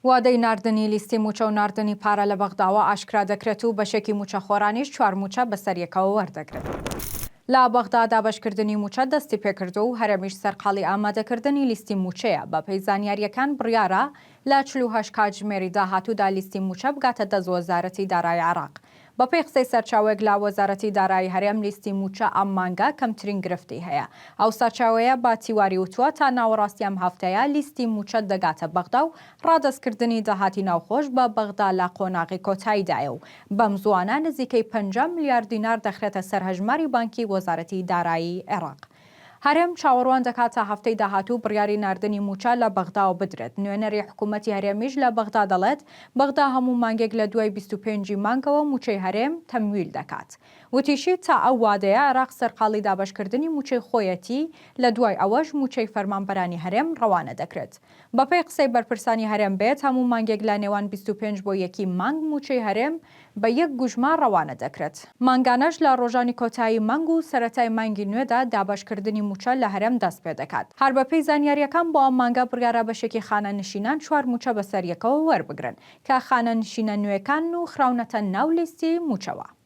وادەی ناردنی لیستی موچە و ناردنی پارە لە بەغداوە ئاشکرا دەکرێت و بەشێکی موچەخۆرانیش 4 موچە بەسەریەکەوە وەردەگرێت. لە بەغدا دابەشکردنی موچە دەستی پێکردو و هەرێمیش سەرقاڵی ئامادەکردنی لیستی موچەیە. بە پێی زانیاریەکان بڕیارە لە 48 کاتژمێری داهاتوودا لیستی موچە بگاتە دەست وەزارەتی دارایی عێراق. بە پێی قسەی سەرچاوێک لە وەزارەتی دارایی هەرێم لیستی موچە ئەم مانگە کەمترین گرفتی هەیە. ئەو سەرچاوەیە با تیواری وتووە تا ناوەڕاستی ئەم هەفتەیە لیستی موچە دەگاتە بەغدا و ڕادەستکردنی داهاتی ناوخۆش بە بەغدا لە قۆناغی کۆتاییدایە و بەم زوانە نزیکەی 50 میلیارد دینار دەخرێتە سەر هەژماری بانکی وەزارەتی دارایی عێراق. هەرێم چاوەڕوان دەکات تا هەفتەی داهاتوو بڕیاری ناردنی موچە لە بەغداوە بدرێت. نوێنەری حکوومەتی هەرێمیش لە بەغدا دەڵێت بەغدا هەموو مانگێک لە دوای 25 مانگەوە موچەی هەرێم تەمویل دەکات. وتیشی تا ئەو وادەیە عێراق سەرقاڵی دابەشکردنی موچەی خۆیەتی لە دوای ئەوەش موچەی فەرمانبەرانی هەرێم ڕەوانە دەکرێت. بە پێی قسەی بەرپرسانی هەرێم بێت هەموو مانگێک لە نێوان 25 بۆ 1 مانگ موچەی هەرێم بە 1 گوژما ڕەوانە دەکرێت. مانگانەش لە ڕۆژانی کۆتایی مانگ و سەرەتای مانگی نوێدا دابەشکردنی موچە لە هەرێم دەست پێ دەکات. هەر بە پێی زانیاریەکان بۆ ئەم مانگە بڕیارە بەشێکی خانە نشینان 4 موچە بەسەریەکەوە وەربگرن کە خانە نشینە نوێەکان و خراونەتە ناو لیستی موچەوە.